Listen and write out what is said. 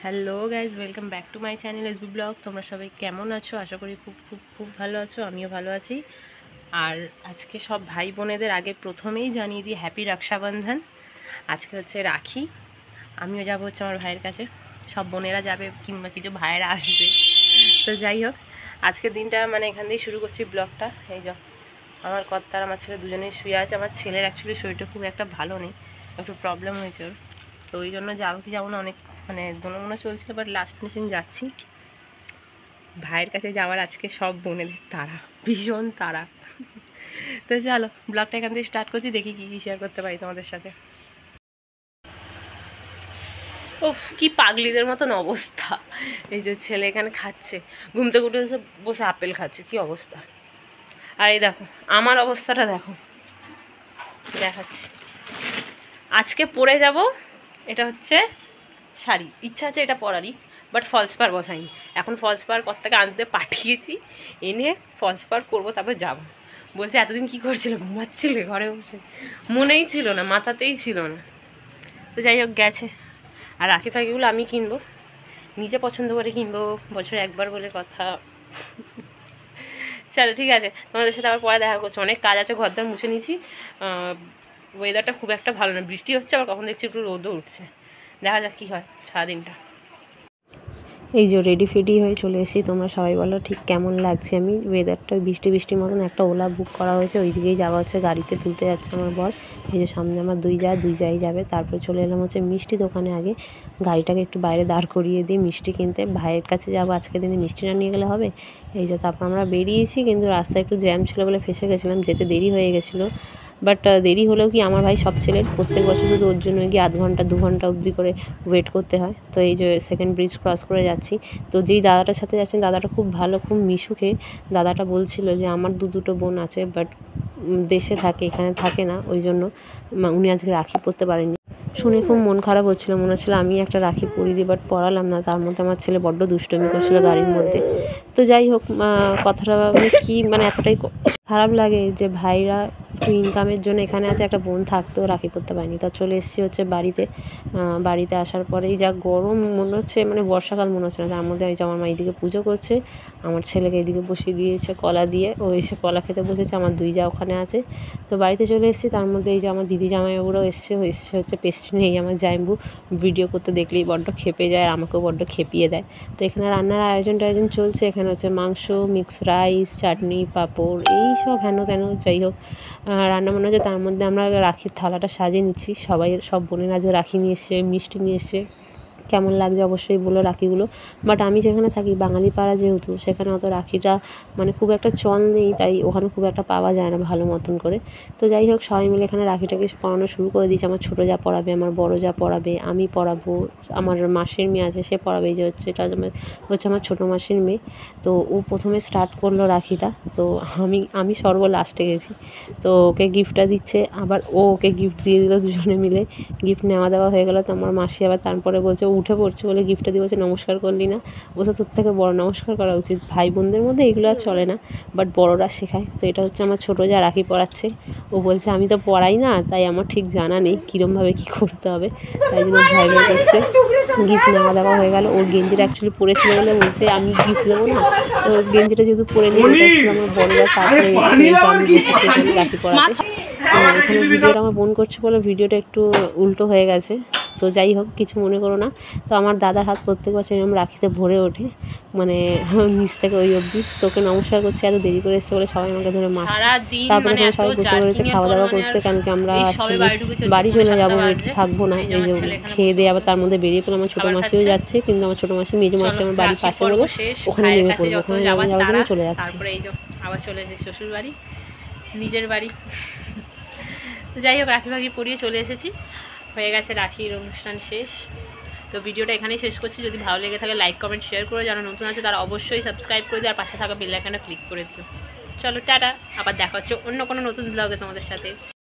Hello guys, welcome back to my channel SB blog. তোমরা সবাই কেমন আছো? আশা করি খুব খুব খুব ভালো আছো। আমিও ভালো আছি। আর আজকে সব ভাই বোনেদের আগে প্রথমেই জানিয়ে দিই হ্যাপি রক্ষাবন্ধন। আজকে হচ্ছে রাখি। আমিও যাবো হচ্ছে আমার ভাইয়ের কাছে, সব বোনেরা যাবে কিংবা কিছু ভাইয়েরা আসবে। তো যাই হোক, আজকের দিনটা মানে এখান দিয়েই শুরু করছি ব্লগটা। এই যে আমার কর্তার আমার ছেলে দুজনেই শুয়ে আছে। আমার ছেলের অ্যাকচুয়ালি শরীরটা খুব একটা ভালো নেই, একটু প্রবলেম হয়েছে ওর। তো ওই জন্য যাবো কি যাবো না অনেক মানে দোনো চলছিল, বাট লাস্ট ফিনিশিং যাচ্ছি। ভাইয়ের কাছে যাওয়ার আজকে সব বোনেদের তাড়া, ভীষণ তাড়া। তো চলো ব্লগটা এখান থেকে স্টার্ট করছি, দেখি কী কী শেয়ার করতে পারি তোমাদের সাথে। ও কি পাগলিদের মতন অবস্থা। এই যে ছেলে এখানে খাচ্ছে, ঘুম থেকে উঠে বসে আপেল খাচ্ছে, কি অবস্থা। আর এই দেখো আমার অবস্থাটা দেখো, দেখাচ্ছি। আজকে পরে যাব, এটা হচ্ছে শাড়ি, ইচ্ছা আছে এটা পরারই, বাট ফলস পার বসাইনি। এখন ফলস পার কর্তাকে আনতে পাঠিয়েছি, এনে ফলস পার করবো, তারপর যাব। বলছে এতদিন কী করছিল, ঘুমাচ্ছিলে ঘরে বসে? মনেই ছিল না, মাথাতেই ছিল না। তো যাই হোক গেছে। আর রাখি ফাঁকিগুলো আমি কিনবো, নিজে পছন্দ করে কিনবো, বছরে একবার বলে কথা। চলো ঠিক আছে, তোমাদের সাথে আবার পরে দেখা করছে। অনেক কাজ আছে, ঘরদার মুছে নিয়েছি। ওয়েদারটা খুব একটা ভালো না, বৃষ্টি হচ্ছে, আবার কখন দেখছি একটু রোদও উঠছে। দেখা যাক কী হয় সারাদিনটা। এই যে রেডি ফেডি হয়ে চলে এসেছি। তোমরা সবাই বলো ঠিক কেমন লাগছে আমি। ওয়েদারটা বৃষ্টি বৃষ্টির মতন। একটা ওলা বুক করা হয়েছে, ওই দিকেই যাওয়া হচ্ছে, গাড়িতে তুলতে যাচ্ছে আমার বর। এই যে সামনে আমার দুই যাই যাবে। তারপরে চলে এলাম হচ্ছে মিষ্টি দোকানে। আগে গাড়িটাকে একটু বাইরে দাঁড় করিয়ে দিই মিষ্টি কিনতে। ভাইয়ের কাছে যাবো, আজকের দিনে মিষ্টি না নিয়ে গেলে হবে। এই যে তারপর আমরা বেরিয়েছি, কিন্তু রাস্তায় একটু জ্যাম ছিল বলে ফেসে গেছিলাম, যেতে দেরি হয়ে গেছিলো। বাট দেরি হলেও কি, আমার ভাই সব ছেলের প্রত্যেক বছর শুধু ওর জন্য গিয়ে 1/2 ঘন্টা 2 ঘন্টা অবধি করে ওয়েট করতে হয়। তো এই যে সেকেন্ড ব্রিজ ক্রস করে যাচ্ছি। তো যেই দাদাটার সাথে যাচ্ছেন, দাদাটা খুব ভালো, খুব মিশুকে। দাদাটা বলছিল যে আমার দুটো বোন আছে, বাট দেশে থাকে, এখানে থাকে না, ওই জন্য উনি আজকে রাখি পরতে পারেননি। শুনে খুব মন খারাপ হচ্ছিলো, মনে হচ্ছিলো আমি একটা রাখি পরিয়ে দিই, বাট পরালাম না। তার মধ্যে আমার ছেলে বড্ড দুষ্টুমি করছিলো গাড়ির মধ্যে। তো যাই হোক, কথাটা কি মানে এতটাই খারাপ লাগে যে ভাইরা ইনকামের জন্য এখানে আছে, একটা বোন থাকতেও রাখি পরতে পারিনি। তা চলে এসেছি হচ্ছে বাড়িতে আসার পরেই যা গরম মনে হচ্ছে, মানে বর্ষাকাল মনে হচ্ছে না। তার মধ্যে এই যে আমার মা এইদিকে পুজো করছে, আমার ছেলেকে এইদিকে বসিয়ে দিয়েছে কলা দিয়ে, ও এসে কলা খেতে বসেছে। আমার দুই যা ওখানে আছে। তো বাড়িতে চলে এসেছি, তার মধ্যে এই যে আমার দিদি জামাইবাবুরাও এসছে হচ্ছে পেস্ট্রি নেই। আমার জামাইবাবু ভিডিও করতে দেখলেই বড্ড খেপে যায়, আর আমাকেও বড্ড খেপিয়ে দেয়। তো এখানে রান্নার আয়োজন চলছে। এখানে হচ্ছে মাংস, মিক্স রাইস, চাটনি, পাঁপড়, এই সব হেন তেন। যাই হোক, রান্না বান্না হচ্ছে, তার মধ্যে আমরা রাখির থালাটা সাজিয়ে নিচ্ছি। সব বোনেরা আজকে রাখি নিয়ে এসছে, মিষ্টি নিয়ে এসছে। কেমন লাগছে অবশ্যই বলো রাখিগুলো। বাট আমি যেখানে থাকি বাঙালি পাড়া, যেহেতু সেখানে অত রাখিটা মানে খুব একটা চল নেই, তাই ওখানে খুব একটা পাওয়া যায় না ভালো মতন করে। তো যাই হোক, সবাই মিলে এখানে রাখিটাকে পরানো শুরু করে দিয়েছে। আমার ছোটো যা পরাবে, আমার বড় যা পরাবে, আমি পরাবো, আমার মাসির মেয়ে আছে সে পরাবে। এই যে এটা হচ্ছে আমার ছোটো মাসির মেয়ে। তো ও প্রথমে স্টার্ট করলো রাখিটা। তো আমি সর্ব লাস্টে গেছি। তো ওকে গিফটটা দিচ্ছে, আবার ওকে গিফট দিয়ে দিল। দুজনে মিলে গিফট নেওয়া দেওয়া হয়ে গেলো। তো আমার মাসি আবার তারপরে বলছে, উঠে পড়ছে বলে গিফটটা দিয়ে বলছে নমস্কার করলি না? ও তো তোর থেকে বড়, নমস্কার করা উচিত। ভাই বোনদের মধ্যে এগুলো আর চলে না, বাট বড়রা শেখায়। তো এটা হচ্ছে আমার ছোটো যা রাখি পরাচ্ছে। ও বলছে আমি তো পড়াই না, তাই আমার ঠিক জানা নেই কীরমভাবে কী করতে হবে, তাই জন্য ভয় করছে। গিফট নেওয়া দেওয়া হয়ে গেল। ওর গেঞ্জিটা অ্যাকচুয়ালি পরেছিল বলে বলছে আমি গিফট দেবো না। তো গেঞ্জিটা যেহেতু পরে নিয়ে আমার বড়রা তারপরে আমি বসেছি এখানে রাখি পরাতে। তো এখানে ভিডিওটা আমার বোন করছে বলে ভিডিওটা একটু উল্টো হয়ে গেছে। তো যাই হোক, কিছু মনে করো না। তো আমার দাদার হাত প্রত্যেক বছর এরকম রাখিতে ভরে ওঠে, মানে নিচ থেকে ওই অবধি। তোকে নমস্কার করছে, এত দেরি করে এসছে বলে সবাই আমাকে ধরে মারছে। তারপরে এখানে সবাই বসে পড়েছে খাওয়া দাওয়া করতে, কারণ কি আমরা বাড়ি চলে যাবো, থাকবো না। এই যে খেয়ে দিয়ে আবার তার মধ্যে বেরিয়ে পড়লাম। আমার ছোটো মাসিও যাচ্ছে, কিন্তু আমার ছোটো মাসি মেজো মাসি আমার বাড়ির পাশে বলে ওখানে নেমে পড়বো, ওখানে যাওয়ার জন্য চলে যাচ্ছে। তারপরে এই যে আবার চলে এসেছি শ্বশুর বাড়ি, নিজের বাড়ি। তো যাই হোক, রাখি ফাঁকি পরিয়ে চলে এসেছি, হয়ে গেছে রাখির অনুষ্ঠান শেষ। তো ভিডিওটা এখানেই শেষ করছি। যদি ভালো লেগে থাকে লাইক কমেন্ট শেয়ার করে, যারা নতুন আছে তারা অবশ্যই সাবস্ক্রাইব করে দিও, আর পাশে থাকা বেল আইকনটা ক্লিক করে দিও। চলো টাটা, আবার দেখা হচ্ছে অন্য কোনো নতুন ব্লগে তোমাদের সাথে।